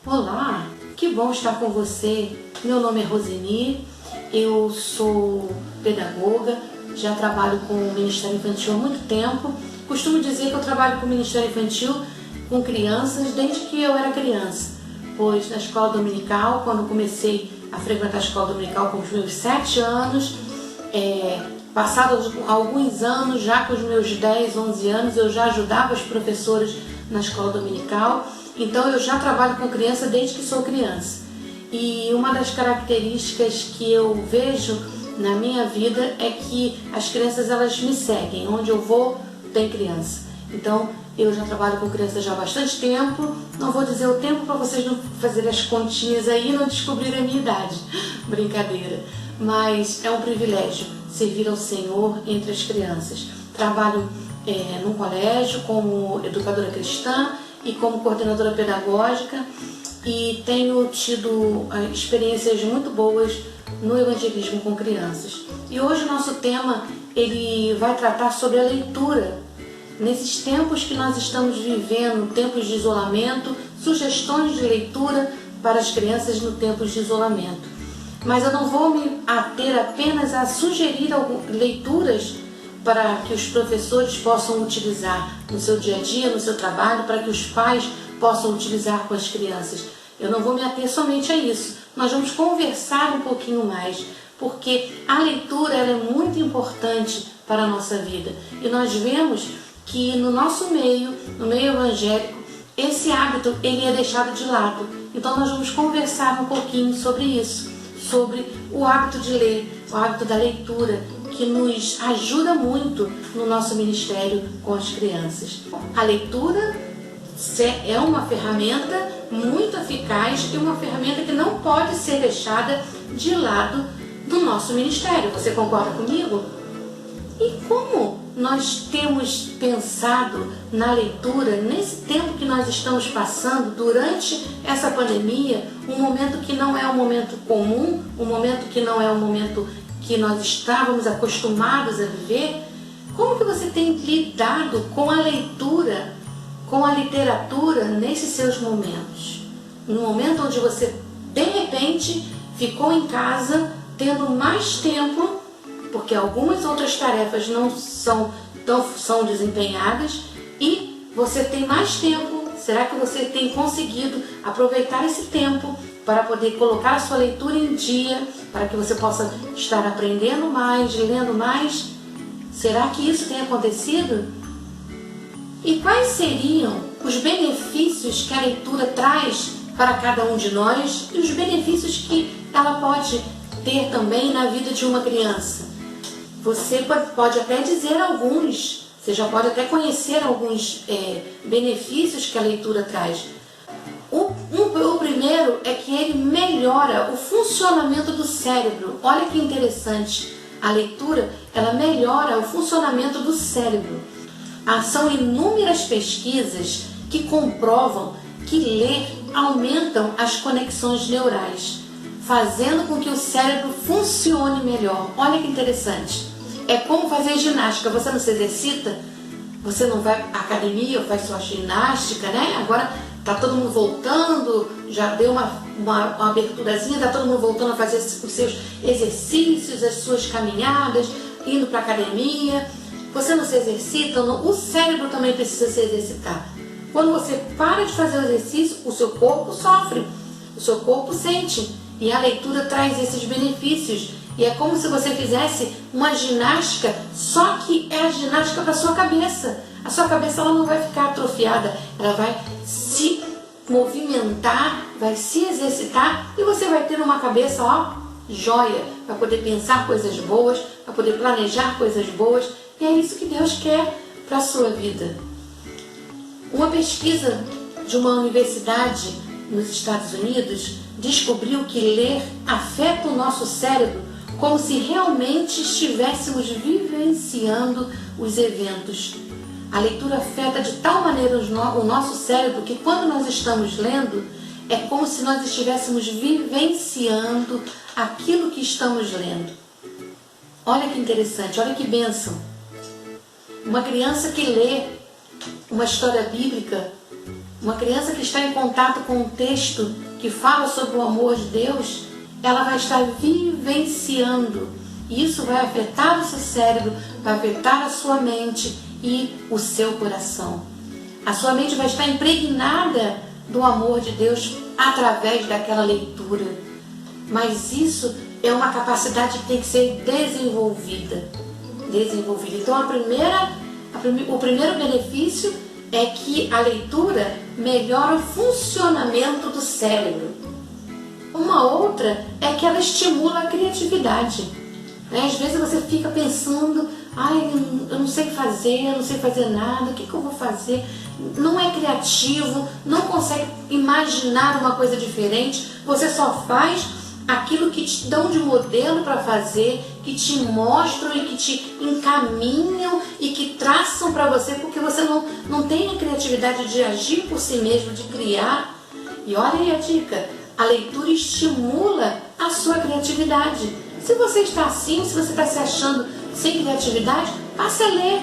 Olá, que bom estar com você. Meu nome é Roseni, eu sou pedagoga, já trabalho com o Ministério Infantil há muito tempo. Costumo dizer que eu trabalho com o Ministério Infantil com crianças desde que eu era criança, pois na escola dominical, quando comecei a frequentar a escola dominical com os meus 7 anos, passados alguns anos, já com os meus 10, 11 anos, eu já ajudava as professoras na escola dominical. Então eu já trabalho com criança desde que sou criança. E uma das características que eu vejo na minha vida é que as crianças, elas me seguem. Onde eu vou, tem criança. Então eu já trabalho com crianças já há bastante tempo. Não vou dizer o tempo para vocês não fazerem as continhas aí e não descobrirem a minha idade. Brincadeira. Mas é um privilégio servir ao Senhor entre as crianças. Trabalho num colégio como educadora cristã e como coordenadora pedagógica, e tenho tido experiências muito boas no evangelismo com crianças. E hoje o nosso tema ele vai tratar sobre a leitura. Nesses tempos que nós estamos vivendo, tempos de isolamento, sugestões de leitura para as crianças no tempo de isolamento. Mas eu não vou me ater apenas a sugerir leituras para que os professores possam utilizar no seu dia a dia, no seu trabalho, para que os pais possam utilizar com as crianças. Eu não vou me ater somente a isso. Nós vamos conversar um pouquinho mais, porque a leitura ela é muito importante para a nossa vida. E nós vemos que no nosso meio, no meio evangélico, esse hábito ele é deixado de lado. Então nós vamos conversar um pouquinho sobre isso, sobre o hábito de ler, o hábito da leitura, que nos ajuda muito no nosso ministério com as crianças. A leitura é uma ferramenta muito eficaz e uma ferramenta que não pode ser deixada de lado do nosso ministério. Você concorda comigo? E como nós temos pensado na leitura nesse tempo que nós estamos passando durante essa pandemia, um momento que não é um momento comum, um momento que não é um momento que nós estávamos acostumados a viver? Como que você tem lidado com a leitura, com a literatura nesses seus momentos? No momento onde você, de repente, ficou em casa, tendo mais tempo, porque algumas outras tarefas não são desempenhadas, e você tem mais tempo. Será que você tem conseguido aproveitar esse tempo para poder colocar a sua leitura em dia, para que você possa estar aprendendo mais, lendo mais? Será que isso tem acontecido? E quais seriam os benefícios que a leitura traz para cada um de nós e os benefícios que ela pode ter também na vida de uma criança? Você pode até dizer alguns, você já pode até conhecer alguns benefícios que a leitura traz. O primeiro é que ele melhora o funcionamento do cérebro. Olha que interessante. A leitura, ela melhora o funcionamento do cérebro. São inúmeras pesquisas que comprovam que ler aumentam as conexões neurais, fazendo com que o cérebro funcione melhor. Olha que interessante. É como fazer ginástica. Você não se exercita? Você não vai à academia ou faz sua ginástica, né? Agora tá todo mundo voltando, já deu uma aberturazinha, tá todo mundo voltando a fazer os seus exercícios, as suas caminhadas, indo para a academia. Você não se exercita, o cérebro também precisa se exercitar. Quando você para de fazer o exercício, o seu corpo sofre, o seu corpo sente. E a leitura traz esses benefícios. E é como se você fizesse uma ginástica, só que é a ginástica para a sua cabeça. A sua cabeça ela não vai ficar atrofiada, ela vai se movimentar, vai se exercitar e você vai ter uma cabeça, joia, para poder pensar coisas boas, para poder planejar coisas boas. E é isso que Deus quer para a sua vida. Uma pesquisa de uma universidade nos Estados Unidos descobriu que ler afeta o nosso cérebro como se realmente estivéssemos vivenciando os eventos. A leitura afeta de tal maneira o nosso cérebro que quando nós estamos lendo, é como se nós estivéssemos vivenciando aquilo que estamos lendo. Olha que interessante, olha que bênção. Uma criança que lê uma história bíblica Uma criança que está em contato com um texto que fala sobre o amor de Deus, ela vai estar vivenciando. Isso vai afetar o seu cérebro, vai afetar a sua mente e o seu coração. A sua mente vai estar impregnada do amor de Deus através daquela leitura. Mas isso é uma capacidade que tem que ser desenvolvida. Então o primeiro benefício é que a leitura melhora o funcionamento do cérebro. Uma outra é que ela estimula a criatividade. Às vezes você fica pensando, eu não sei fazer, eu não sei fazer nada, o que eu vou fazer? Não é criativo, não consegue imaginar uma coisa diferente, você só faz aquilo que te dão de modelo para fazer, que te mostram e que te encaminham e que traçam para você, porque você não tem a criatividade de agir por si mesmo, de criar. E olha aí a dica, a leitura estimula a sua criatividade. Se você está assim, se você está se achando sem criatividade, passe a ler,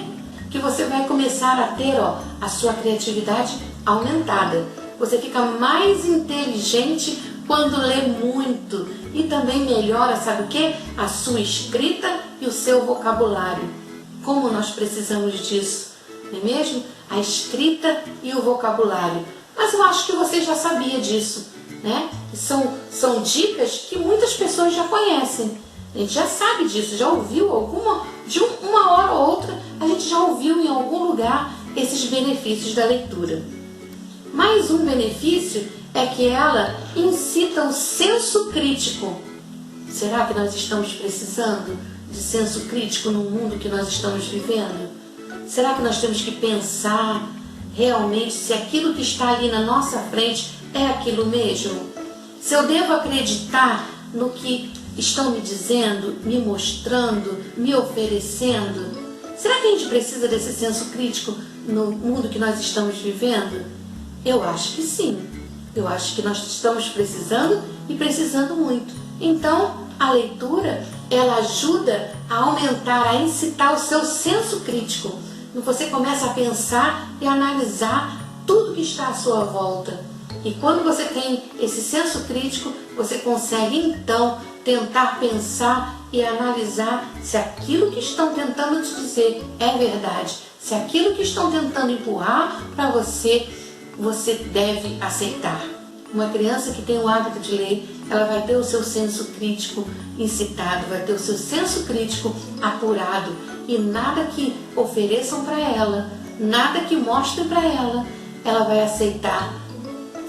que você vai começar a ter a sua criatividade aumentada. Você fica mais inteligente quando lê muito e também melhora, sabe o quê? A sua escrita e o seu vocabulário. Como nós precisamos disso, não é mesmo? A escrita e o vocabulário. Mas eu acho que você já sabia disso, né? São dicas que muitas pessoas já conhecem. A gente já sabe disso, já ouviu de uma hora ou outra, a gente já ouviu em algum lugar esses benefícios da leitura. Mais um benefício é que ela incita o senso crítico. Será que nós estamos precisando de senso crítico no mundo que nós estamos vivendo? Será que nós temos que pensar realmente se aquilo que está ali na nossa frente é aquilo mesmo? Se eu devo acreditar no que estão me dizendo, me mostrando, me oferecendo? Será que a gente precisa desse senso crítico no mundo que nós estamos vivendo? Eu acho que sim. Eu acho que nós estamos precisando e precisando muito. Então, a leitura, ela ajuda a aumentar, a incitar o seu senso crítico. Você começa a pensar e analisar tudo que está à sua volta. E quando você tem esse senso crítico, você consegue então tentar pensar e analisar se aquilo que estão tentando te dizer é verdade. Se aquilo que estão tentando empurrar para você, você deve aceitar. Uma criança que tem o hábito de ler, ela vai ter o seu senso crítico incitado, vai ter o seu senso crítico apurado, e nada que ofereçam para ela, nada que mostrem para ela, ela vai aceitar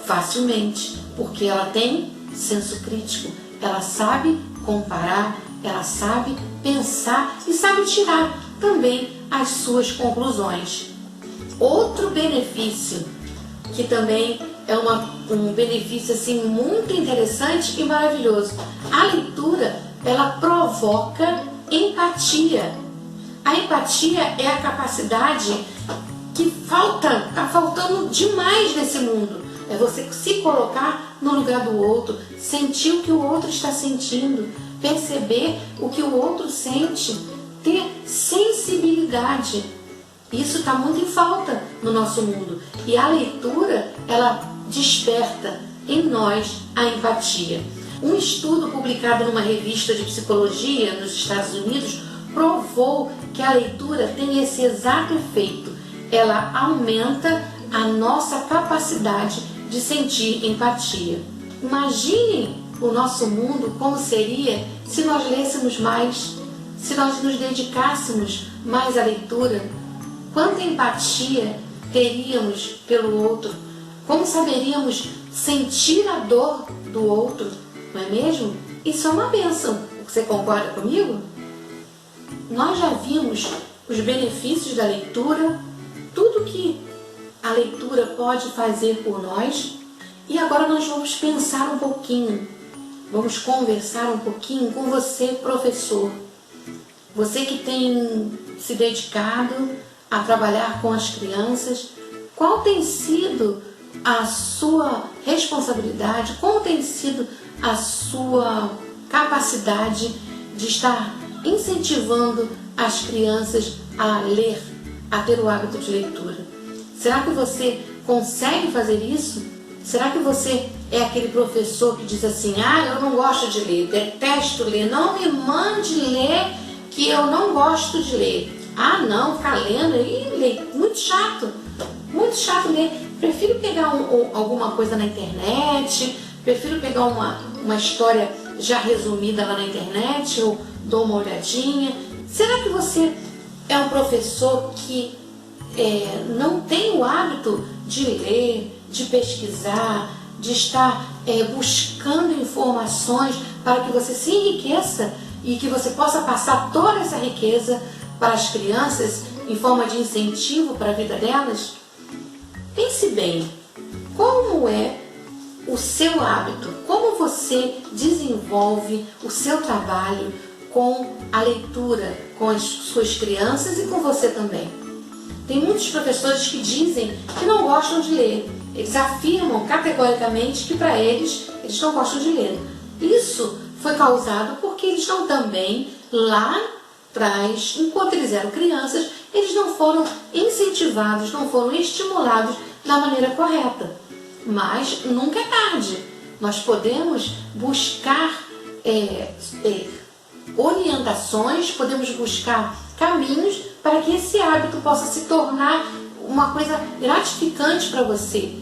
facilmente, porque ela tem senso crítico, ela sabe comparar, ela sabe pensar e sabe tirar também as suas conclusões. Outro benefício, que também é um benefício assim, muito interessante e maravilhoso, a leitura, ela provoca empatia. A empatia é a capacidade que está faltando demais nesse mundo. É você se colocar no lugar do outro, sentir o que o outro está sentindo, perceber o que o outro sente, ter sensibilidade. Isso está muito em falta no nosso mundo. E a leitura, ela desperta em nós a empatia. Um estudo publicado numa revista de psicologia nos Estados Unidos provou que a leitura tem esse exato efeito. Ela aumenta a nossa capacidade de sentir empatia. Imaginem o nosso mundo como seria se nós lêssemos mais, se nós nos dedicássemos mais à leitura. Quanta empatia teríamos pelo outro, como saberíamos sentir a dor do outro, não é mesmo? Isso é uma bênção. Você concorda comigo? Nós já vimos os benefícios da leitura, tudo que a leitura pode fazer por nós, e agora nós vamos pensar um pouquinho, vamos conversar um pouquinho com você, professor. Você que tem se dedicado a trabalhar com as crianças, qual tem sido a sua responsabilidade, como tem sido a sua capacidade de estar incentivando as crianças a ler, a ter o hábito de leitura? Será que você consegue fazer isso? Será que você é aquele professor que diz assim, eu não gosto de ler, detesto ler, não me mande ler que eu não gosto de ler. Não, ficar lendo, muito chato ler. Prefiro pegar alguma coisa na internet, prefiro pegar uma história já resumida lá na internet, eu dou uma olhadinha. Será que você é um professor que não tem o hábito de ler, de pesquisar, de estar buscando informações para que você se enriqueça e que você possa passar toda essa riqueza para as crianças em forma de incentivo para a vida delas? Pense bem, como é o seu hábito, como você desenvolve o seu trabalho com a leitura, com as suas crianças e com você também. Tem muitos professores que dizem que não gostam de ler. Eles afirmam categoricamente que para eles não gostam de ler. Isso foi causado porque eles não também, lá atrás, enquanto eles eram crianças, eles não foram incentivados, não foram estimulados da maneira correta. Mas nunca é tarde. Nós podemos buscar orientações, podemos buscar caminhos para que esse hábito possa se tornar uma coisa gratificante para você.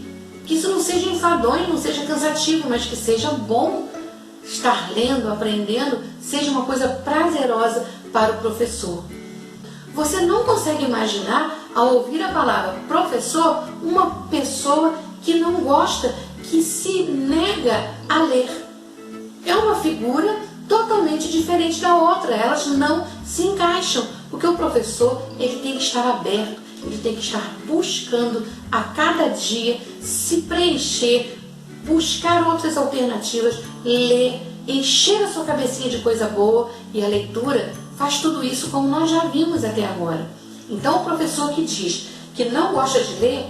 Que isso não seja enfadonho, não seja cansativo, mas que seja bom estar lendo, aprendendo, seja uma coisa prazerosa para o professor. Você não consegue imaginar, ao ouvir a palavra professor, uma pessoa que não gosta, que se nega a ler. É uma figura totalmente diferente da outra, elas não se encaixam, porque o professor ele tem que estar aberto, ele tem que estar buscando a cada dia se preencher, buscar outras alternativas, ler, encher a sua cabecinha de coisa boa, e a leitura faz tudo isso como nós já vimos até agora. Então o professor que diz que não gosta de ler,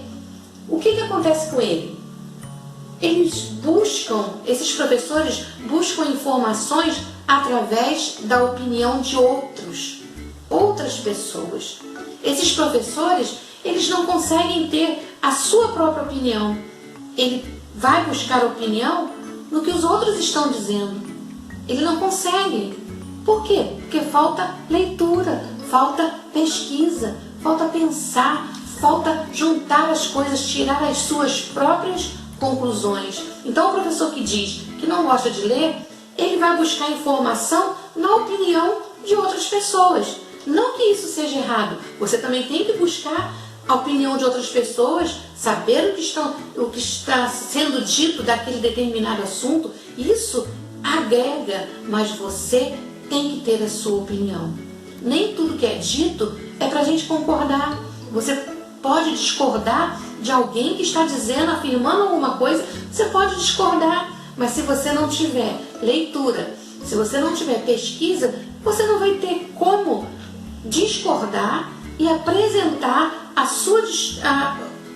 o que acontece com ele? Esses professores buscam informações através da opinião de outras pessoas. Esses professores, eles não conseguem ter a sua própria opinião. Ele vai buscar opinião no que os outros estão dizendo. Ele não consegue. Por quê? Porque falta leitura, falta pesquisa, falta pensar, falta juntar as coisas, tirar as suas próprias conclusões. Então o professor que diz que não gosta de ler, ele vai buscar informação na opinião de outras pessoas. Não que isso seja errado, você também tem que buscar a opinião de outras pessoas, saber o que está sendo dito daquele determinado assunto. Isso agrega, mas você tem que ter a sua opinião. Nem tudo que é dito é para a gente concordar. Você pode discordar de alguém que está dizendo, afirmando alguma coisa, você pode discordar, mas se você não tiver leitura, se você não tiver pesquisa, você não vai ter como discordar e apresentar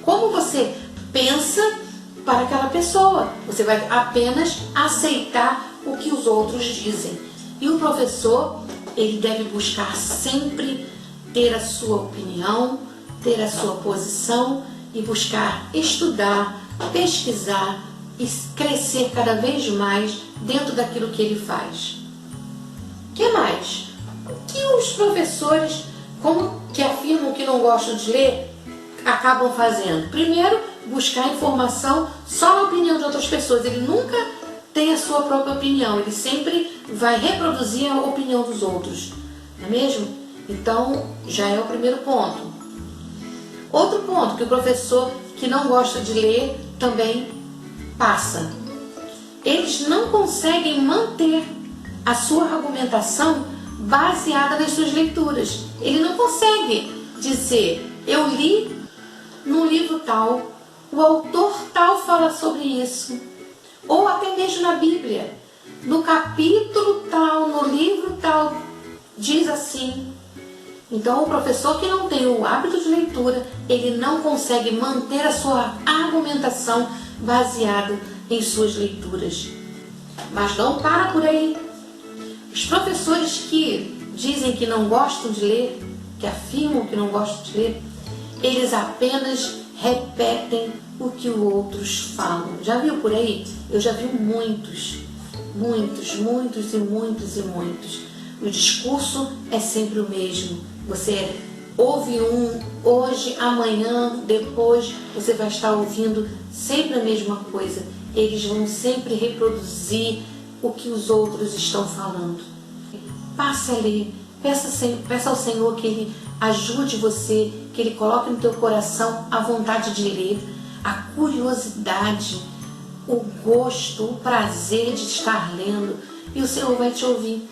como você pensa para aquela pessoa. Você vai apenas aceitar o que os outros dizem. E o professor, ele deve buscar sempre ter a sua opinião, ter a sua posição e buscar estudar, pesquisar e crescer cada vez mais dentro daquilo que ele faz. O que mais? O que os professores, como que afirmam que não gostam de ler, acabam fazendo? Primeiro, buscar informação só na opinião de outras pessoas. Ele nunca tem a sua própria opinião, ele sempre vai reproduzir a opinião dos outros, não é mesmo? Então, já é o primeiro ponto. Outro ponto que o professor que não gosta de ler também passa. Eles não conseguem manter a sua argumentação baseada nas suas leituras. Ele não consegue dizer, eu li num livro tal, o autor tal fala sobre isso. Ou até mesmo na Bíblia, no capítulo tal, no livro tal, diz assim. Então o professor que não tem o hábito de leitura, ele não consegue manter a sua argumentação baseada em suas leituras. Mas não para por aí. Os professores que dizem que não gostam de ler, que afirmam que não gostam de ler, eles apenas repetem o que os outros falam. Já viu por aí? Eu já vi muitos. O discurso é sempre o mesmo. Você ouve um hoje, amanhã, depois, você vai estar ouvindo sempre a mesma coisa. Eles vão sempre reproduzir o que os outros estão falando. Passe a ler, peça ao Senhor que Ele ajude você, que Ele coloque no teu coração a vontade de ler, a curiosidade, o gosto, o prazer de estar lendo, e o Senhor vai te ouvir.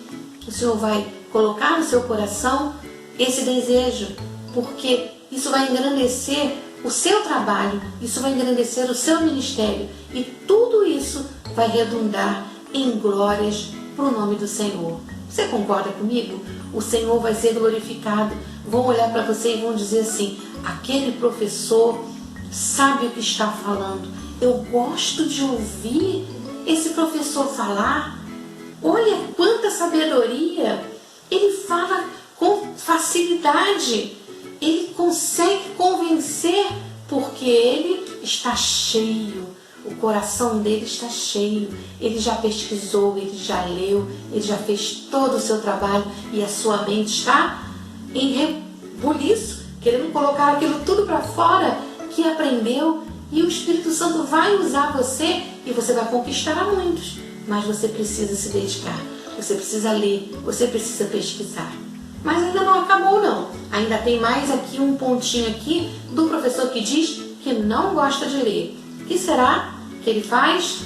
O Senhor vai colocar no seu coração esse desejo, porque isso vai engrandecer o seu trabalho, isso vai engrandecer o seu ministério, e tudo isso vai redundar em glórias para o nome do Senhor. Você concorda comigo? O Senhor vai ser glorificado. Vão olhar para você e vão dizer assim: aquele professor sabe o que está falando. Eu gosto de ouvir esse professor falar. Olha quanta sabedoria. Ele fala com facilidade. Ele consegue convencer porque ele está cheio. O coração dele está cheio. Ele já pesquisou, ele já leu, ele já fez todo o seu trabalho e a sua mente está em rebuliço, querendo colocar aquilo tudo para fora que aprendeu, e o Espírito Santo vai usar você e você vai conquistar a muitos. Mas você precisa se dedicar, você precisa ler, você precisa pesquisar. Mas ainda não acabou não. Ainda tem mais aqui um pontinho aqui do professor que diz que não gosta de ler. O que será que ele faz?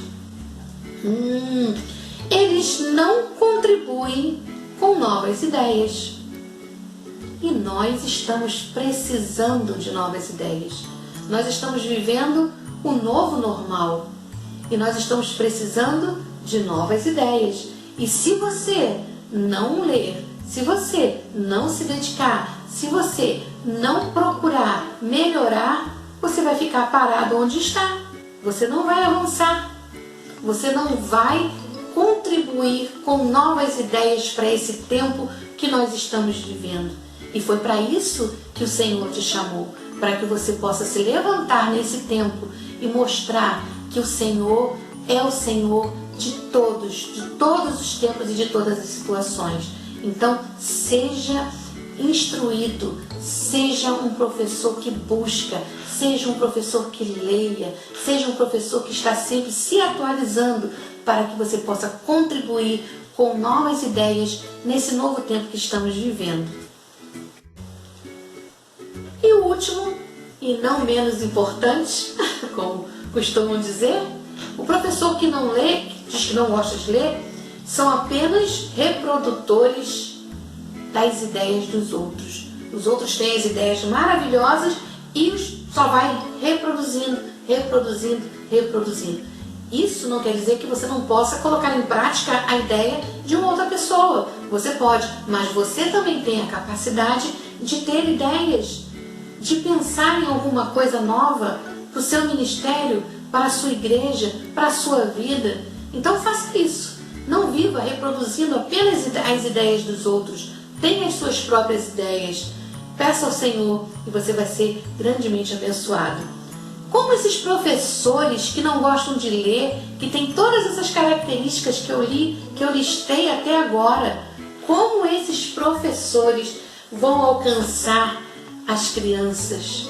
Eles não contribuem com novas ideias. E nós estamos precisando de novas ideias. Nós estamos vivendo o novo normal. E nós estamos precisando de novas ideias. E se você não ler, se você não se dedicar, se você não procurar melhorar, você vai ficar parado onde está. Você não vai avançar. Você não vai contribuir com novas ideias para esse tempo que nós estamos vivendo. E foi para isso que o Senhor te chamou, para que você possa se levantar nesse tempo e mostrar que o Senhor é o Senhor de todos os tempos e de todas as situações. Então, seja instruído, seja um professor que busca, seja um professor que leia, seja um professor que está sempre se atualizando para que você possa contribuir com novas ideias nesse novo tempo que estamos vivendo. E o último, e não menos importante, como costumam dizer, o professor que não lê, que diz que não gosta de ler, são apenas reprodutores das ideias dos outros. Os outros têm as ideias maravilhosas e só vai reproduzindo. Isso não quer dizer que você não possa colocar em prática a ideia de uma outra pessoa. Você pode, mas você também tem a capacidade de ter ideias, de pensar em alguma coisa nova para o seu ministério, para a sua igreja, para a sua vida. Então faça isso. Não viva reproduzindo apenas as ideias dos outros. Tenha as suas próprias ideias. Peça ao Senhor e você vai ser grandemente abençoado. Como esses professores que não gostam de ler, que têm todas essas características que eu listei até agora, como esses professores vão alcançar as crianças?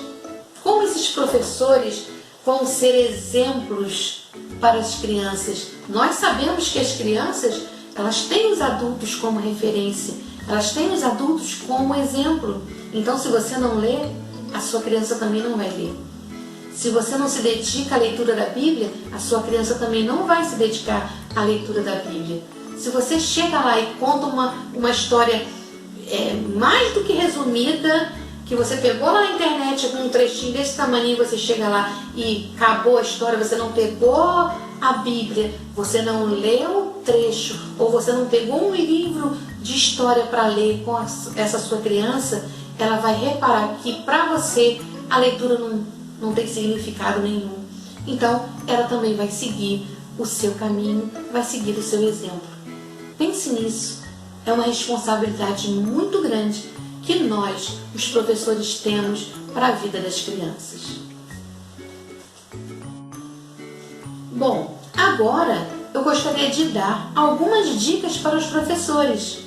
Como esses professores vão ser exemplos para as crianças? Nós sabemos que as crianças, elas têm os adultos como referência, elas têm os adultos como exemplo. Então, se você não lê, a sua criança também não vai ler. Se você não se dedica à leitura da Bíblia, a sua criança também não vai se dedicar à leitura da Bíblia. Se você chega lá e conta uma história mais do que resumida, que você pegou lá na internet com um trechinho desse tamanho, você chega lá e acabou a história, você não pegou a Bíblia, você não leu o trecho, ou você não pegou um livro de história para ler com essa sua criança, ela vai reparar que para você a leitura não tem significado nenhum. Então, ela também vai seguir o seu caminho, vai seguir o seu exemplo. Pense nisso. É uma responsabilidade muito grande que nós, os professores, temos para a vida das crianças. Bom, agora eu gostaria de dar algumas dicas para os professores.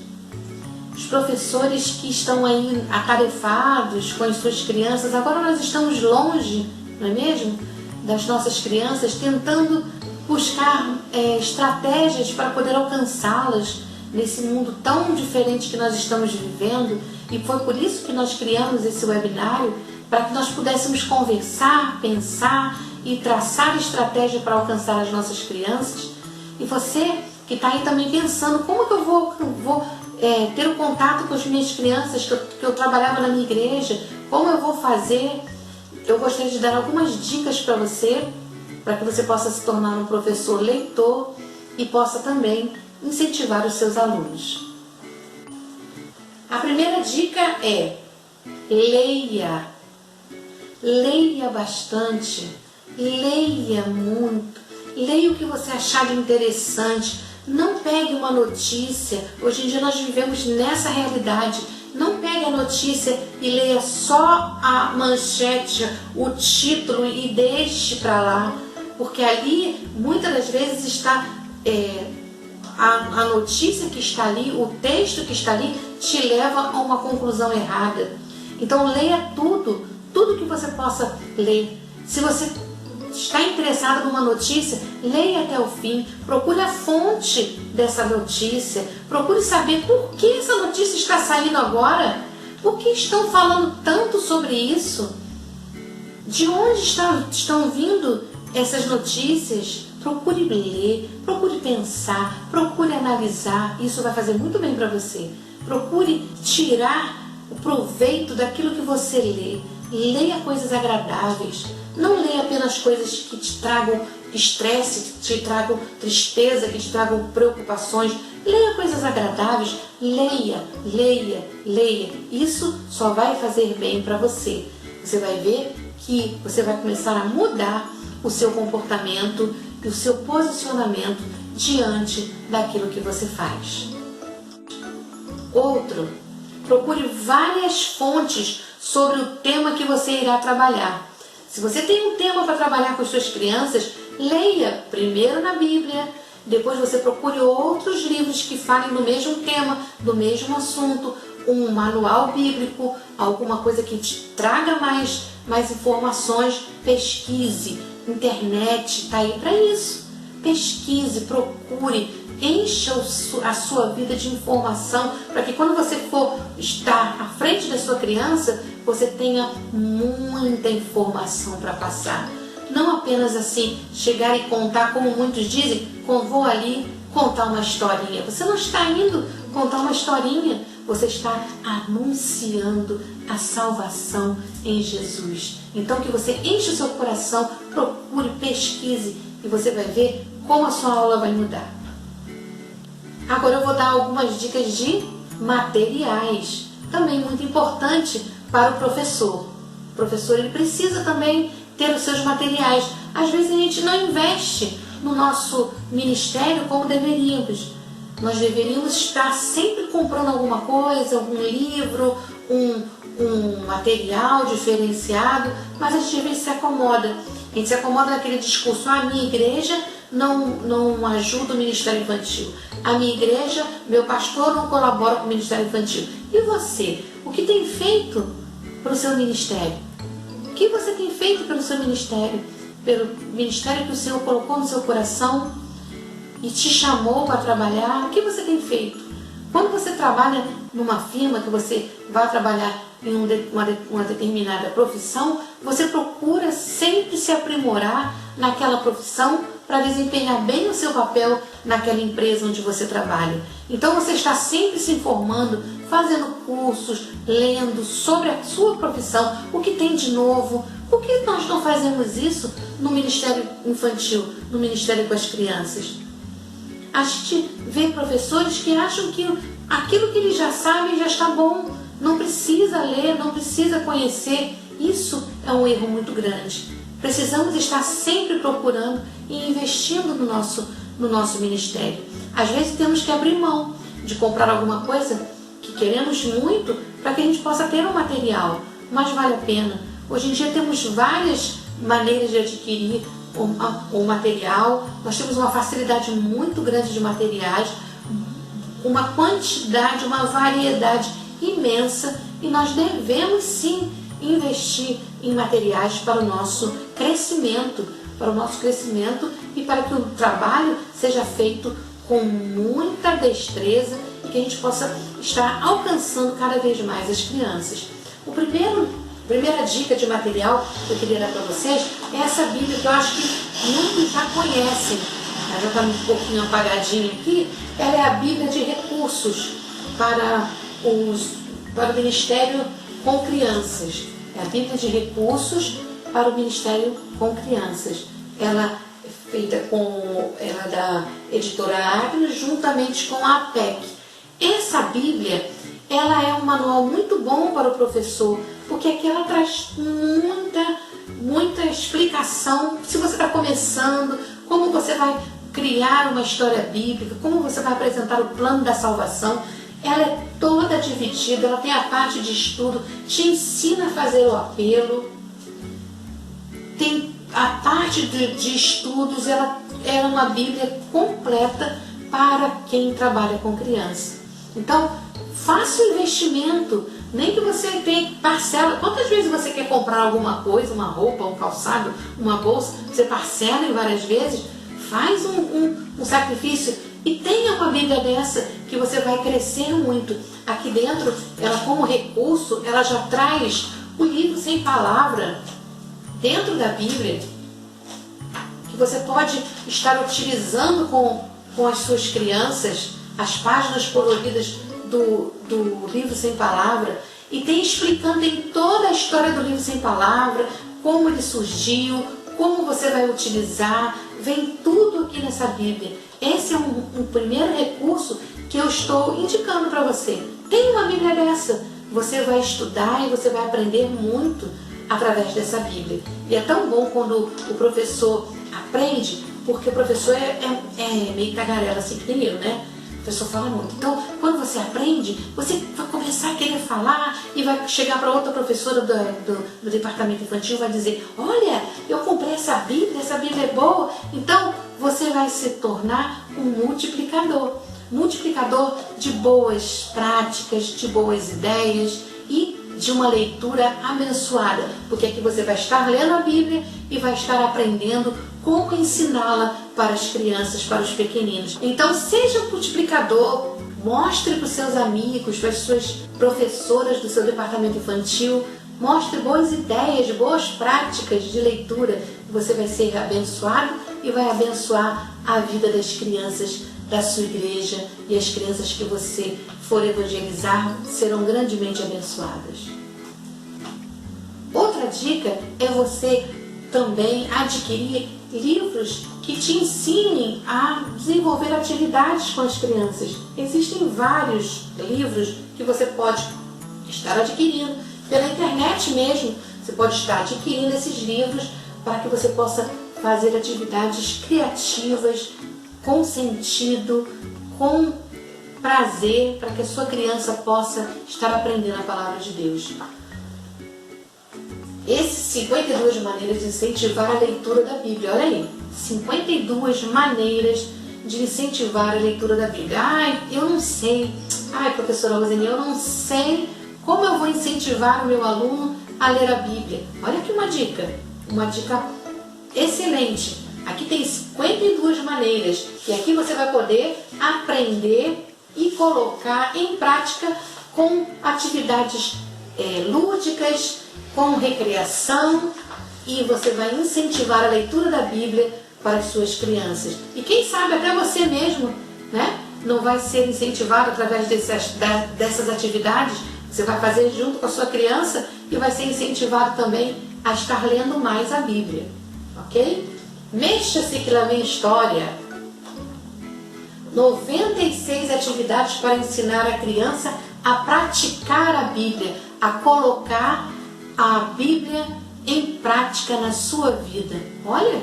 Os professores que estão aí atarefados com as suas crianças, agora nós estamos longe, não é mesmo? Das nossas crianças, tentando buscar estratégias para poder alcançá-las nesse mundo tão diferente que nós estamos vivendo, e foi por isso que nós criamos esse webinário, para que nós pudéssemos conversar, pensar e traçar estratégia para alcançar as nossas crianças. E você que está aí também pensando, como que eu vou ter o contato com as minhas crianças, que eu trabalhava na minha igreja, como eu vou fazer? Eu gostaria de dar algumas dicas para você, para que você possa se tornar um professor leitor e possa também incentivar os seus alunos. A primeira dica é: leia. Leia bastante, leia muito, leia o que você achar de interessante. Não pegue uma notícia, hoje em dia nós vivemos nessa realidade. Não pegue a notícia e leia só a manchete, o título e deixe para lá, porque ali muitas das vezes está a notícia que está ali, o texto que está ali te leva a uma conclusão errada. Então leia tudo que você possa ler. Se você está interessado numa notícia, leia até o fim, procure a fonte dessa notícia, procure saber por que essa notícia está saindo agora, por que estão falando tanto sobre isso, de onde estão vindo essas notícias. Procure ler, procure pensar, procure analisar, isso vai fazer muito bem para você. Procure tirar o proveito daquilo que você lê. Leia coisas agradáveis, não leia apenas coisas que te tragam estresse, que te tragam tristeza, que te tragam preocupações. Leia coisas agradáveis, leia. Isso só vai fazer bem para você. Você vai ver que você vai começar a mudar o seu comportamento e o seu posicionamento diante daquilo que você faz. Outro, procure várias fontes sobre o tema que você irá trabalhar. Se você tem um tema para trabalhar com as suas crianças, leia primeiro na Bíblia, depois você procure outros livros que falem do mesmo tema, do mesmo assunto, um manual bíblico, alguma coisa que te traga mais informações. Pesquise, internet está aí para isso. Pesquise, procure, encha a sua vida de informação, para que quando você for estar à frente da sua criança, você tenha muita informação para passar. Não apenas assim, chegar e contar, como muitos dizem, vou ali contar uma historinha. Você não está indo contar uma historinha, você está anunciando a salvação em Jesus. Então que você enche o seu coração, procure, pesquise, e você vai ver como a sua aula vai mudar. Agora eu vou dar algumas dicas de materiais, também muito importante para o professor. O professor ele precisa também ter os seus materiais. Às vezes a gente não investe no nosso ministério como deveríamos. Nós deveríamos estar sempre comprando alguma coisa, algum livro, um material diferenciado, mas a gente às vezes se acomoda. A gente se acomoda naquele discurso: a minha igreja não ajuda o Ministério Infantil. A minha igreja, meu pastor não colabora com o Ministério Infantil. E você? O que tem feito para o seu ministério? O que você tem feito pelo seu ministério? Pelo ministério que o Senhor colocou no seu coração e te chamou para trabalhar? O que você tem feito? Quando você trabalha numa firma, que você vai trabalhar em uma determinada profissão, você procura sempre se aprimorar naquela profissão para desempenhar bem o seu papel naquela empresa onde você trabalha. Então você está sempre se informando, fazendo cursos, lendo sobre a sua profissão, o que tem de novo. Por que nós não fazemos isso no Ministério Infantil, no Ministério com as Crianças? A gente vê professores que acham que aquilo que eles já sabem já está bom, não precisa ler, não precisa conhecer. Isso é um erro muito grande. Precisamos estar sempre procurando e investindo no nosso ministério. Às vezes temos que abrir mão de comprar alguma coisa que queremos muito para que a gente possa ter um material, mas vale a pena. Hoje em dia temos várias maneiras de adquirir o material, nós temos uma facilidade muito grande de materiais, uma quantidade, uma variedade imensa, e nós devemos sim investir em materiais para o nosso crescimento, e para que o trabalho seja feito com muita destreza e que a gente possa estar alcançando cada vez mais as crianças. Primeira dica de material que eu queria dar para vocês é essa Bíblia, que eu acho que muitos já conhecem. Ela já está um pouquinho apagadinha aqui. Ela é a Bíblia de recursos para o Ministério com Crianças. É a Bíblia de recursos para o Ministério com Crianças. Ela é feita ela da editora Agnes, juntamente com a APEC. Essa Bíblia, ela é um manual muito bom para o professor, porque aqui ela traz muita explicação. Se você está começando, como você vai criar uma história bíblica, como você vai apresentar o plano da salvação. Ela é toda dividida, ela tem a parte de estudo, te ensina a fazer o apelo, tem a parte de estudos, ela é uma Bíblia completa para quem trabalha com criança. Então, faça o investimento, nem que você tenha parcela. Quantas vezes você quer comprar alguma coisa, uma roupa, um calçado, uma bolsa, você parcela em várias vezes, faz um sacrifício e tenha uma Bíblia dessa que você vai crescer muito. Aqui dentro, ela como recurso, ela já traz o livro sem palavra dentro da Bíblia, que você pode estar utilizando com as suas crianças, as páginas coloridas do livro sem palavra, e tem explicando em toda a história do livro sem palavra, como ele surgiu, como você vai utilizar, vem tudo aqui nessa Bíblia. Esse é um primeiro recurso que eu estou indicando para você. Tem uma Bíblia dessa, você vai estudar e você vai aprender muito através dessa Bíblia. E é tão bom quando o professor aprende, porque o professor é meio tagarela, assim, pequenino, né? O professor fala muito. Então, quando você aprende, você vai começar a querer falar e vai chegar para outra professora do departamento infantil e vai dizer: olha, eu comprei essa Bíblia é boa. Então, você vai se tornar um multiplicador de boas práticas, de boas ideias e de uma leitura abençoada, porque aqui você vai estar lendo a Bíblia e vai estar aprendendo como ensiná-la para as crianças, para os pequeninos. Então, seja um multiplicador, mostre para os seus amigos, para as suas professoras do seu departamento infantil, mostre boas ideias, boas práticas de leitura, e você vai ser abençoado e vai abençoar a vida das crianças da sua igreja, e as crianças que você for evangelizar serão grandemente abençoadas. Outra dica é você também adquirir livros que te ensinem a desenvolver atividades com as crianças. Existem vários livros que você pode estar adquirindo pela internet mesmo. Você pode estar adquirindo esses livros para que você possa fazer atividades criativas, com sentido, com prazer, para que a sua criança possa estar aprendendo a palavra de Deus. Esses 52 maneiras de incentivar a leitura da Bíblia, olha aí, 52 maneiras de incentivar a leitura da Bíblia. Ai, eu não sei, professora Roseni, eu não sei como eu vou incentivar o meu aluno a ler a Bíblia. Olha aqui uma dica excelente. Aqui tem 52 maneiras e aqui você vai poder aprender e colocar em prática com atividades lúdicas, com recreação, e você vai incentivar a leitura da Bíblia para as suas crianças. E quem sabe até você mesmo, né, não vai ser incentivado através dessas atividades. Você vai fazer junto com a sua criança e vai ser incentivado também a estar lendo mais a Bíblia, ok? Mexa-se que lá vem história. 96 atividades para ensinar a criança a praticar a Bíblia, a colocar a Bíblia em prática na sua vida. Olha,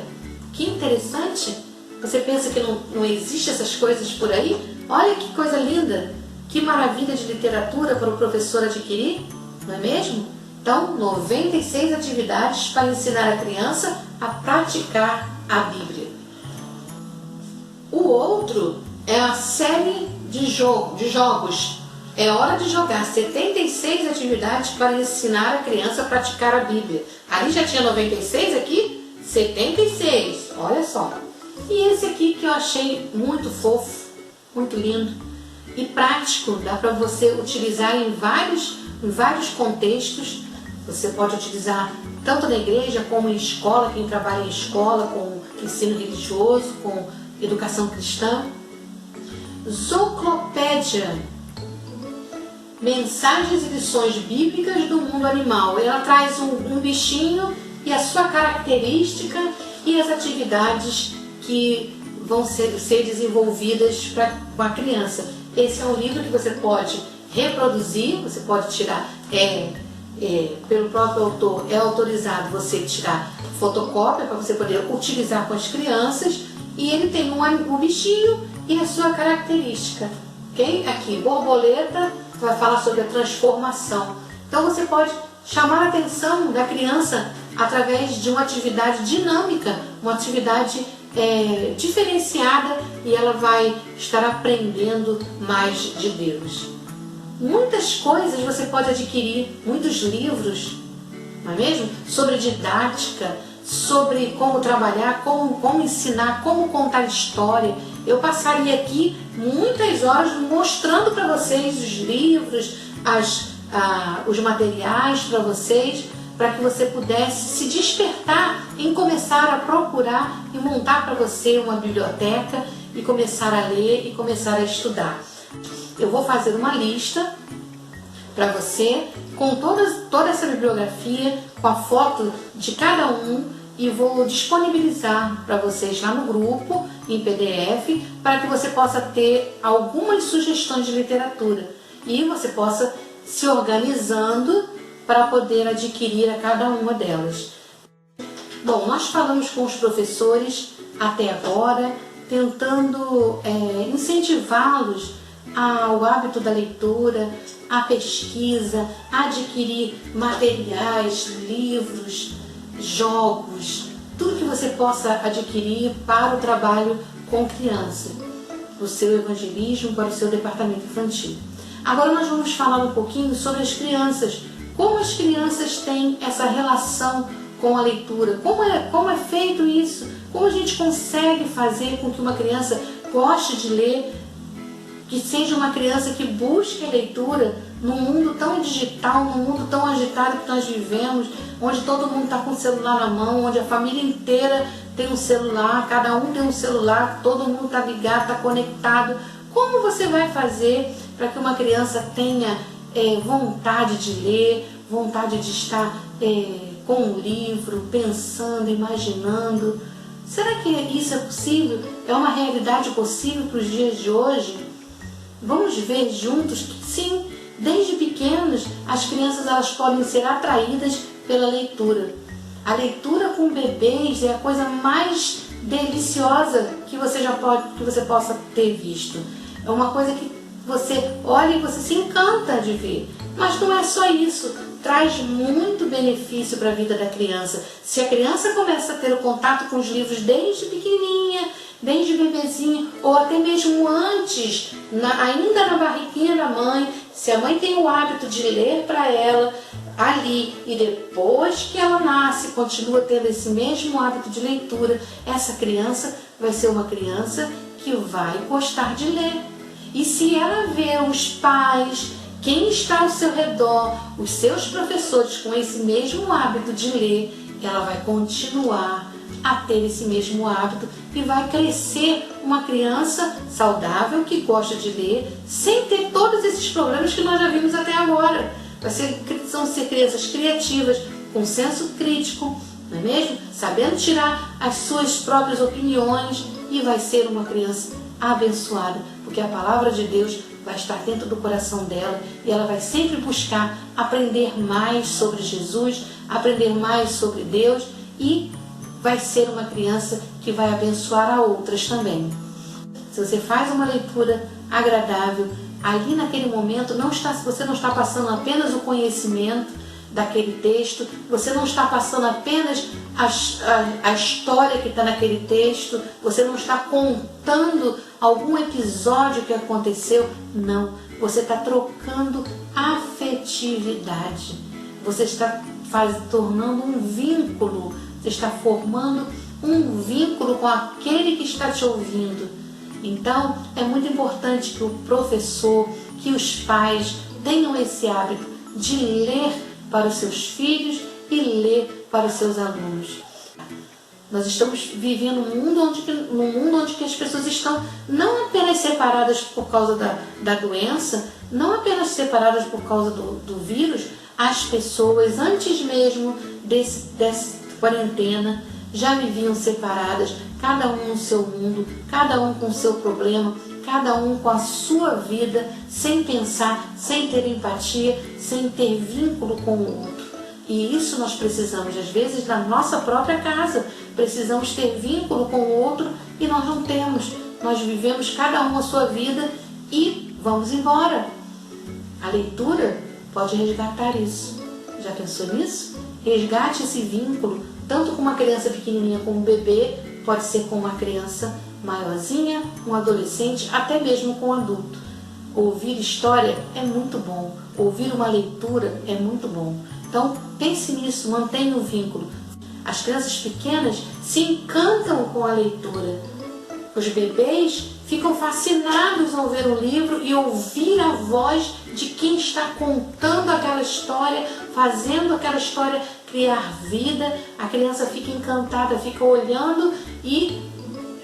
que interessante. Você pensa que não existe essas coisas por aí? Olha que coisa linda, que maravilha de literatura para o professor adquirir, não é mesmo? Então, 96 atividades para ensinar a criança a praticar a Bíblia. O outro é a série de jogos. É hora de jogar 76 atividades para ensinar a criança a praticar a Bíblia. Ali já tinha 96, aqui 76, olha só. E esse aqui que eu achei muito fofo, muito lindo e prático, dá para você utilizar em vários contextos. Você pode utilizar tanto na igreja como em escola, quem trabalha em escola, com ensino religioso, com educação cristã. Zooclopédia, mensagens e lições bíblicas do mundo animal. Ela traz um bichinho e a sua característica e as atividades que vão ser desenvolvidas com a criança. Esse é um livro que você pode reproduzir, você pode tirar, pelo próprio autor, é autorizado você tirar fotocópia para você poder utilizar com as crianças, e ele tem um bichinho e a sua característica. Okay? Aqui, borboleta, vai falar sobre a transformação. Então você pode chamar a atenção da criança através de uma atividade dinâmica, uma atividade diferenciada, e ela vai estar aprendendo mais de Deus. Muitas coisas você pode adquirir, muitos livros, não é mesmo? Sobre didática, sobre como trabalhar, como ensinar, como contar história. Eu passaria aqui muitas horas mostrando para vocês os livros, os materiais para vocês, para que você pudesse se despertar em começar a procurar e montar para você uma biblioteca e começar a ler e começar a estudar. Eu vou fazer uma lista para você com toda essa bibliografia, com a foto de cada um, e vou disponibilizar para vocês lá no grupo, em PDF, para que você possa ter algumas sugestões de literatura e você possa se organizando para poder adquirir a cada uma delas. Bom, nós falamos com os professores até agora, tentando incentivá-los ao hábito da leitura, à pesquisa, a adquirir materiais, livros, jogos, tudo que você possa adquirir para o trabalho com criança, para o seu evangelismo, para o seu departamento infantil. Agora nós vamos falar um pouquinho sobre as crianças, como as crianças têm essa relação com a leitura, como é feito isso, como a gente consegue fazer com que uma criança goste de ler, que seja uma criança que busque a leitura num mundo tão digital, num mundo tão agitado que nós vivemos, onde todo mundo está com o celular na mão, onde a família inteira tem um celular, cada um tem um celular, todo mundo está ligado, está conectado. Como você vai fazer para que uma criança tenha vontade de ler, vontade de estar com um livro, pensando, imaginando? Será que isso é possível? É uma realidade possível para os dias de hoje? Vamos ver juntos que sim, desde pequenos as crianças elas podem ser atraídas pela leitura. A leitura com bebês é a coisa mais deliciosa que você possa ter visto. É uma coisa que você olha e você se encanta de ver. Mas não é só isso, traz muito benefício para a vida da criança. Se a criança começa a ter o contato com os livros desde pequenininha, desde bebezinho, ou até mesmo antes, ainda na barriguinha da mãe, se a mãe tem o hábito de ler para ela ali, e depois que ela nasce, continua tendo esse mesmo hábito de leitura, essa criança vai ser uma criança que vai gostar de ler. E se ela vê os pais, quem está ao seu redor, os seus professores com esse mesmo hábito de ler, ela vai continuar a ter esse mesmo hábito e vai crescer uma criança saudável que gosta de ler, sem ter todos esses problemas que nós já vimos até agora. São ser crianças criativas, com senso crítico, não é mesmo? Sabendo tirar as suas próprias opiniões, e vai ser uma criança abençoada, porque a palavra de Deus vai estar dentro do coração dela e ela vai sempre buscar aprender mais sobre Jesus, aprender mais sobre Deus, e vai ser uma criança que vai abençoar a outras também. Se você faz uma leitura agradável, ali naquele momento você não está passando apenas o conhecimento, daquele texto, você não está passando apenas a história que está naquele texto, você não está contando algum episódio que aconteceu, não, você está trocando afetividade, você está tornando um vínculo, você está formando um vínculo com aquele que está te ouvindo. Então, é muito importante que o professor, que os pais tenham esse hábito de ler para os seus filhos e ler para os seus alunos. Nós estamos vivendo num mundo onde que as pessoas estão não apenas separadas por causa da doença, não apenas separadas por causa do vírus, as pessoas, antes mesmo dessa quarentena, já viviam separadas, cada um no seu mundo, cada um com o seu problema, cada um com a sua vida, sem pensar, sem ter empatia, sem ter vínculo com o outro. E isso nós precisamos, às vezes, na nossa própria casa. Precisamos ter vínculo com o outro e nós não temos. Nós vivemos cada um a sua vida e vamos embora. A leitura pode resgatar isso. Já pensou nisso? Resgate esse vínculo, tanto com uma criança pequenininha como um bebê, pode ser com uma criança maiorzinha, um adolescente, até mesmo com um adulto. Ouvir história é muito bom, ouvir uma leitura é muito bom. Então pense nisso, mantenha o vínculo. As crianças pequenas se encantam com a leitura. Os bebês ficam fascinados ao ver um livro e ouvir a voz de quem está contando aquela história, fazendo aquela história criar vida. A criança fica encantada, fica olhando e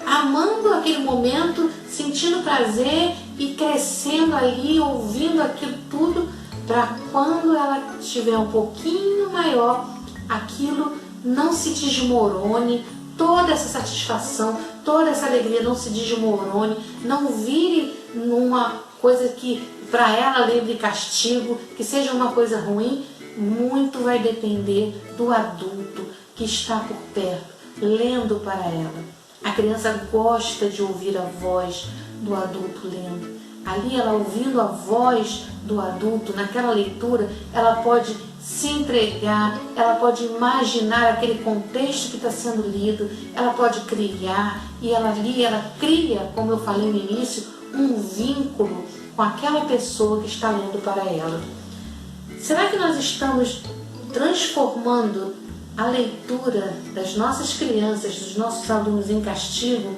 amando aquele momento, sentindo prazer e crescendo ali, ouvindo aquilo tudo, para quando ela estiver um pouquinho maior, aquilo não se desmorone, toda essa satisfação, toda essa alegria não se desmorone, não vire numa coisa que para ela lembre castigo, que seja uma coisa ruim. Muito vai depender do adulto que está por perto, lendo para ela. A criança gosta de ouvir a voz do adulto lendo. Ali, ela ouvindo a voz do adulto, naquela leitura, ela pode se entregar, ela pode imaginar aquele contexto que está sendo lido, ela pode criar, e ela cria, como eu falei no início, um vínculo com aquela pessoa que está lendo para ela. Será que nós estamos transformando a leitura das nossas crianças, dos nossos alunos em castigo?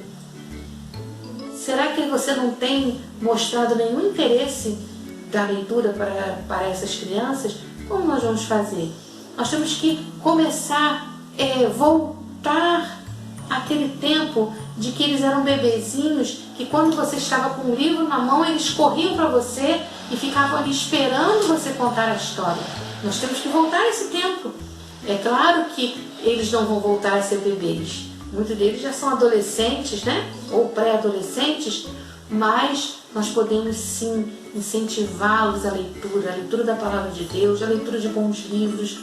Será que você não tem mostrado nenhum interesse da leitura para essas crianças? Como nós vamos fazer? Nós temos que começar a voltar àquele tempo de que eles eram bebezinhos, que quando você estava com um livro na mão, eles corriam para você e ficavam ali esperando você contar a história. Nós temos que voltar a esse tempo. É claro que eles não vão voltar a ser bebês. Muitos deles já são adolescentes, né? Ou pré-adolescentes, mas nós podemos sim incentivá-los à leitura da Palavra de Deus, a leitura de bons livros.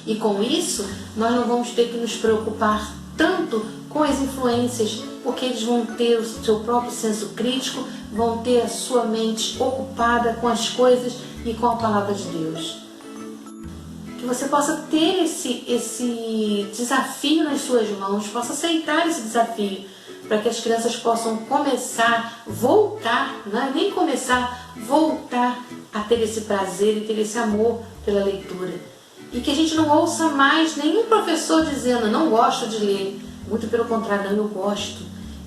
E com isso, nós não vamos ter que nos preocupar tanto com as influências, porque eles vão ter o seu próprio senso crítico, vão ter a sua mente ocupada com as coisas e com a Palavra de Deus. Que você possa ter esse desafio nas suas mãos, possa aceitar esse desafio, para que as crianças possam começar, voltar, né? Nem começar, voltar a ter esse prazer e ter esse amor pela leitura. E que a gente não ouça mais nenhum professor dizendo, não gosto de ler. Muito pelo contrário, não, eu gosto.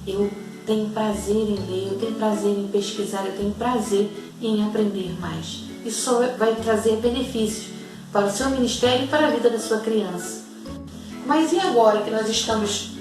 Eu tenho prazer em ler, eu tenho prazer em pesquisar, eu tenho prazer em aprender mais. Isso só vai trazer benefícios para o seu ministério e para a vida da sua criança. Mas e agora que nós estamos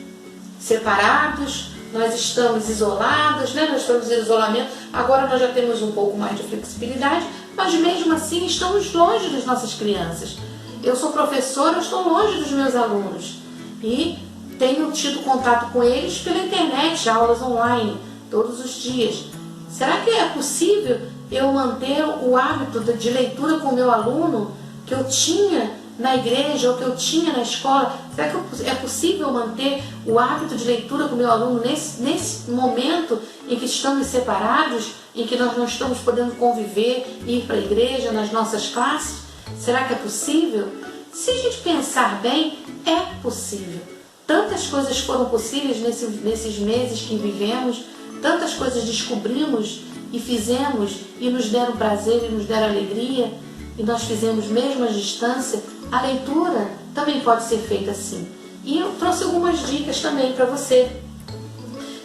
separados, nós estamos isolados, né? Nós estamos em isolamento, agora nós já temos um pouco mais de flexibilidade, mas mesmo assim estamos longe das nossas crianças. Eu sou professora, eu estou longe dos meus alunos e tenho tido contato com eles pela internet, aulas online, todos os dias. Será que é possível eu manter o hábito de leitura com o meu aluno que eu tinha na igreja ou que eu tinha na escola? Será que é possível manter o hábito de leitura com o meu aluno nesse momento em que estamos separados, em que nós não estamos podendo conviver, ir para a igreja, nas nossas classes? Será que é possível? Se a gente pensar bem, é possível. Tantas coisas foram possíveis nesses meses que vivemos, tantas coisas descobrimos e fizemos e nos deram prazer e nos deram alegria, e nós fizemos mesmo à distância. A leitura também pode ser feita assim. E eu trouxe algumas dicas também para você.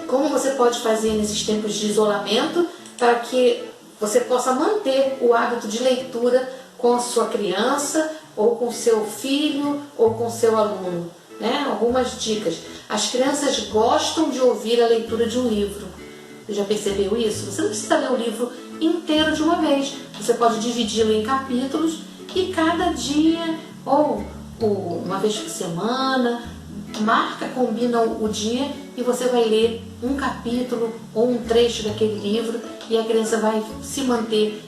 Como você pode fazer nesses tempos de isolamento para que você possa manter o hábito de leitura com a sua criança, ou com seu filho, ou com seu aluno, né? Algumas dicas. As crianças gostam de ouvir a leitura de um livro. Você já percebeu isso? Você não precisa ler o livro inteiro de uma vez. Você pode dividi-lo em capítulos e cada dia, ou uma vez por semana, marca, combina o dia e você vai ler um capítulo ou um trecho daquele livro e a criança vai se manter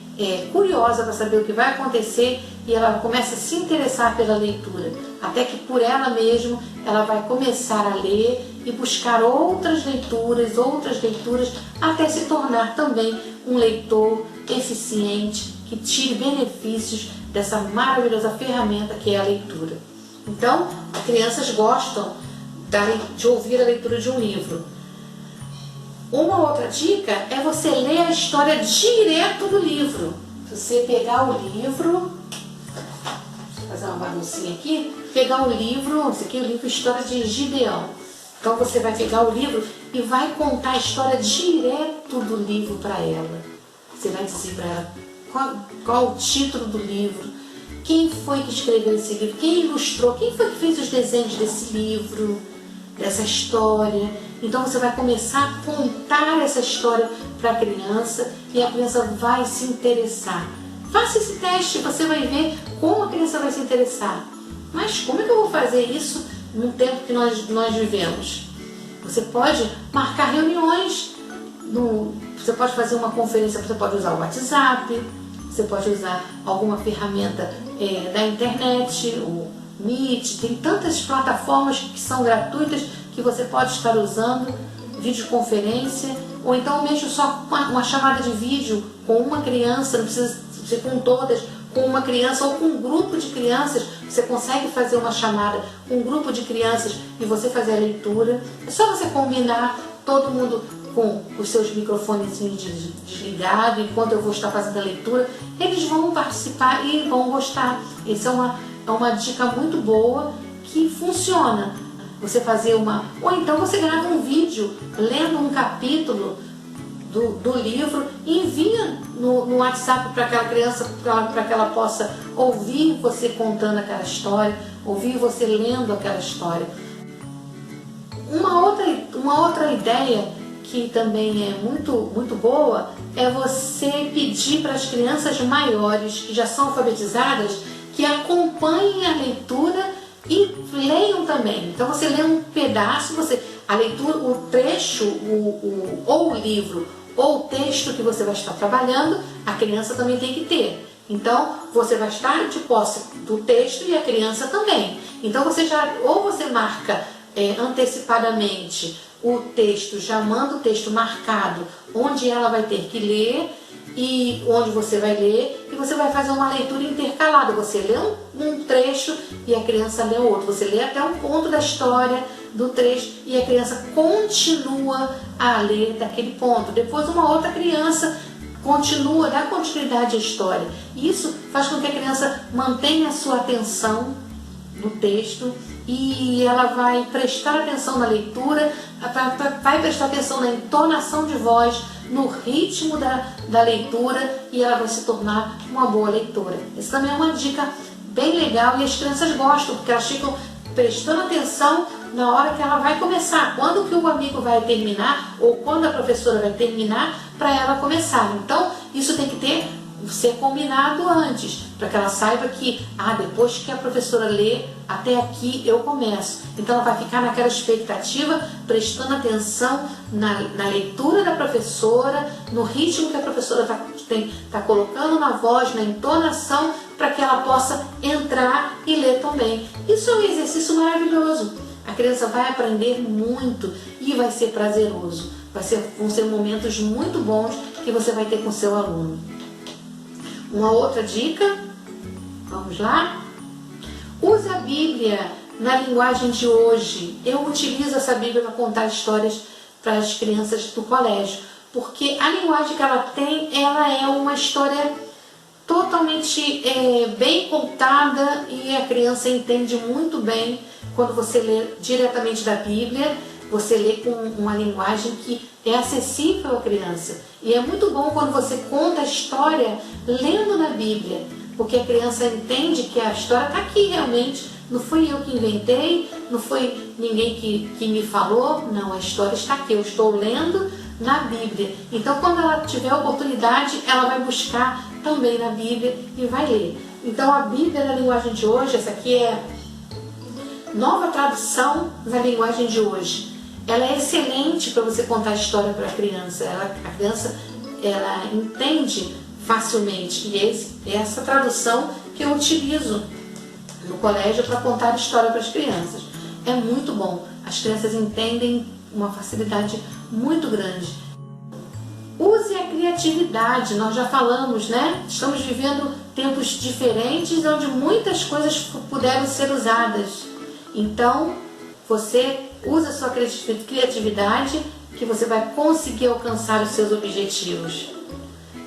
curiosa para saber o que vai acontecer e ela começa a se interessar pela leitura, até que por ela mesma ela vai começar a ler e buscar outras leituras, até se tornar também um leitor eficiente que tire benefícios dessa maravilhosa ferramenta que é a leitura. Então, as crianças gostam de ouvir a leitura de um livro. Uma outra dica é você ler a história direto do livro. Você pegar o livro, vou fazer uma baguncinha aqui, pegar o livro, esse aqui é o livro História de Gideão. Então você vai pegar o livro e vai contar a história direto do livro para ela. Você vai dizer para ela qual o título do livro, quem foi que escreveu esse livro, quem ilustrou, quem foi que fez os desenhos desse livro, dessa história. Então você vai começar a contar essa história para a criança e a criança vai se interessar. Faça esse teste, você vai ver como a criança vai se interessar. Mas como é que eu vou fazer isso no tempo que nós vivemos? Você pode marcar reuniões, você pode fazer uma conferência, você pode usar o WhatsApp, você pode usar alguma ferramenta da internet, o Meet, tem tantas plataformas que são gratuitas que você pode estar usando, videoconferência, ou então mesmo só uma chamada de vídeo com uma criança, não precisa ser com todas, com uma criança ou com um grupo de crianças, você consegue fazer uma chamada com um grupo de crianças e você fazer a leitura. É só você combinar, todo mundo com os seus microfones desligados, enquanto eu vou estar fazendo a leitura, eles vão participar e vão gostar. Isso é uma dica muito boa que funciona. Você fazer ou então você grava um vídeo lendo um capítulo do livro e envia no WhatsApp para aquela criança, para que ela possa ouvir você contando aquela história, ouvir você lendo aquela história. Uma outra ideia que também é muito boa é você pedir para as crianças maiores que já são alfabetizadas que acompanhem a leitura e leiam também. Então você lê um pedaço, a leitura, o trecho, ou o livro, ou o texto que você vai estar trabalhando, a criança também tem que ter. Então você vai estar de posse do texto e a criança também. Então você marca antecipadamente o texto, já manda o texto marcado, onde ela vai ter que ler e onde você vai ler, e você vai fazer uma leitura intercalada. Você lê um trecho e a criança lê outro. Você lê até um ponto da história do trecho e a criança continua a ler daquele ponto. Depois uma outra criança dá continuidade à história. Isso faz com que a criança mantenha a sua atenção no texto e ela vai prestar atenção na leitura, vai prestar atenção na entonação de voz, no ritmo da leitura, e ela vai se tornar uma boa leitora. Isso também é uma dica bem legal e as crianças gostam, porque elas ficam prestando atenção na hora que ela vai começar, quando que o amigo vai terminar ou quando a professora vai terminar para ela começar. Então isso tem que ser combinado antes, para que ela saiba que depois que a professora lê, até aqui eu começo. Então ela vai ficar naquela expectativa, prestando atenção na leitura da professora, no ritmo que a professora está colocando na voz, na entonação, para que ela possa entrar e ler também. Isso é um exercício maravilhoso. A criança vai aprender muito e vai ser prazeroso. Vão ser momentos muito bons que você vai ter com seu aluno. Uma outra dica, vamos Vamos lá? Use a Bíblia na linguagem de hoje. Eu utilizo essa Bíblia para contar histórias para as crianças do colégio, porque a linguagem que ela tem, ela é uma história totalmente bem contada, e a criança entende muito bem quando você lê diretamente da Bíblia. Você lê com uma linguagem que é acessível à criança. E é muito bom quando você conta a história lendo na Bíblia, porque a criança entende que a história está aqui realmente. Não fui eu que inventei, não foi ninguém que me falou. Não, a história está aqui, eu estou lendo na Bíblia. Então, quando ela tiver oportunidade, ela vai buscar também na Bíblia e vai ler. Então, a Bíblia na linguagem de hoje, essa aqui é nova tradução na linguagem de hoje. Ela é excelente para você contar a história para a criança. A criança ela entende facilmente. E essa tradução que eu utilizo no colégio para contar a história para as crianças. É muito bom. As crianças entendem uma facilidade muito grande. Use a criatividade. Nós já falamos, né? Estamos vivendo tempos diferentes onde muitas coisas puderam ser usadas. Então, você usa a sua criatividade, que você vai conseguir alcançar os seus objetivos.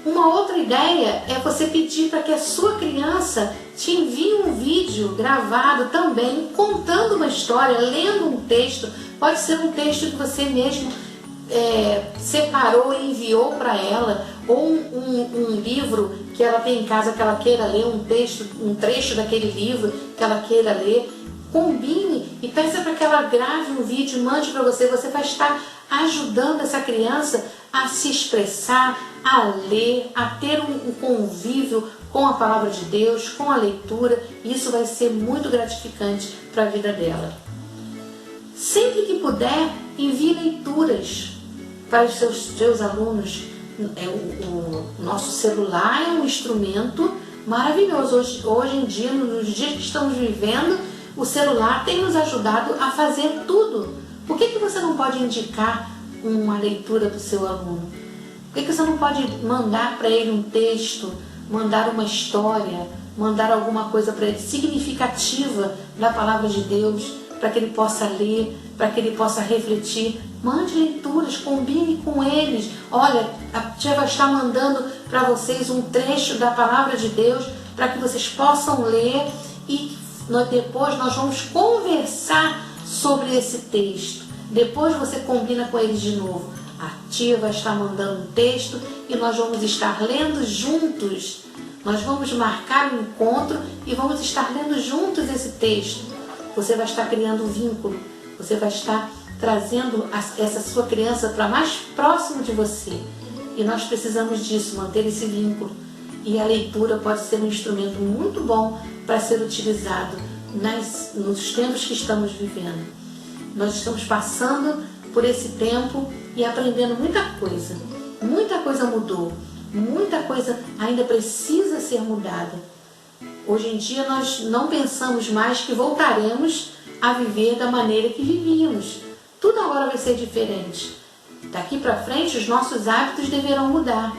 Uma outra ideia é você pedir para que a sua criança te envie um vídeo gravado também, contando uma história, lendo um texto. Pode ser um texto que você mesmo separou e enviou para ela, ou um livro que ela tem em casa que ela queira ler, um trecho daquele livro que ela queira ler. Combine e peça para que ela grave um vídeo e mande para você. Você vai estar ajudando essa criança a se expressar, a ler, a ter um convívio com a palavra de Deus, com a leitura. Isso vai ser muito gratificante para a vida dela. Sempre que puder, envie leituras para os seus alunos. O nosso celular é um instrumento maravilhoso. Hoje em dia, nos dias que estamos vivendo, o celular tem nos ajudado a fazer tudo. Por que você não pode indicar uma leitura para o seu aluno? Por que você não pode mandar para ele um texto, mandar uma história, mandar alguma coisa para ele significativa da palavra de Deus, para que ele possa ler, para que ele possa refletir? Mande leituras, combine com eles. Olha, a tia vai estar mandando para vocês um trecho da palavra de Deus para que vocês possam ler, e depois nós vamos conversar sobre esse texto. Depois você combina com eles de novo. A tia vai estar mandando um texto e nós vamos estar lendo juntos. Nós vamos marcar um encontro e vamos estar lendo juntos esse texto. Você vai estar criando um vínculo. Você vai estar trazendo essa sua criança para mais próximo de você. E nós precisamos disso, manter esse vínculo. E a leitura pode ser um instrumento muito bom para ser utilizado nos tempos que estamos vivendo. Nós estamos passando por esse tempo e aprendendo muita coisa. Muita coisa mudou. Muita coisa ainda precisa ser mudada. Hoje em dia nós não pensamos mais que voltaremos a viver da maneira que vivíamos. Tudo agora vai ser diferente. Daqui para frente os nossos hábitos deverão mudar.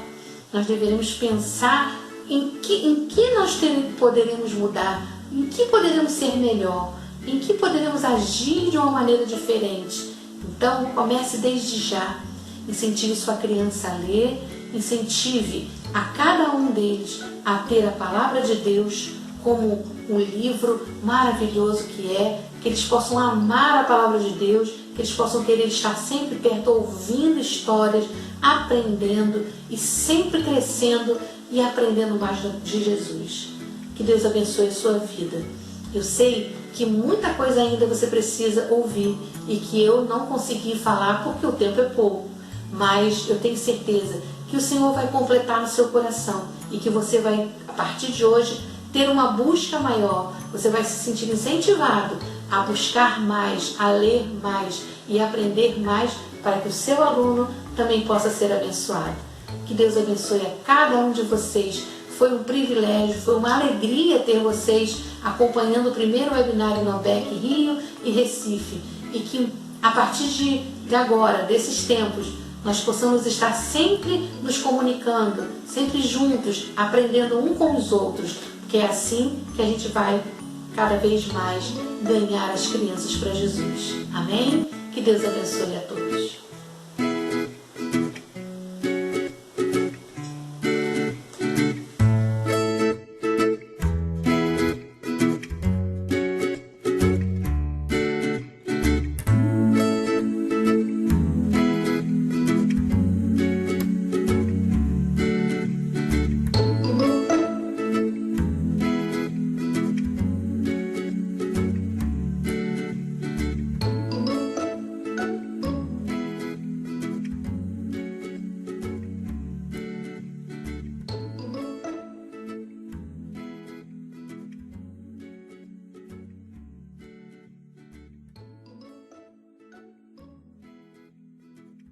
Nós deveremos pensar em que nós poderemos mudar, em que poderemos ser melhor, em que poderemos agir de uma maneira diferente. Então, comece desde já. Incentive sua criança a ler, incentive a cada um deles a ter a palavra de Deus como um livro maravilhoso que eles possam amar a palavra de Deus, que eles possam querer estar sempre perto, ouvindo histórias, aprendendo e sempre crescendo e aprendendo mais de Jesus. Que Deus abençoe a sua vida. Eu sei que muita coisa ainda você precisa ouvir e que eu não consegui falar porque o tempo é pouco, mas eu tenho certeza que o Senhor vai completar no seu coração e que você vai, a partir de hoje, ter uma busca maior. Você vai se sentir incentivado a buscar mais, a ler mais e aprender mais para que o seu aluno também possa ser abençoado. Que Deus abençoe a cada um de vocês. Foi um privilégio, foi uma alegria ter vocês acompanhando o primeiro webinário no ABEC Rio e Recife. E que a partir de agora, desses tempos, nós possamos estar sempre nos comunicando, sempre juntos, aprendendo um com os outros. Porque porque é assim que a gente vai cada vez mais ganhar as crianças para Jesus. Amém? Que Deus abençoe a todos.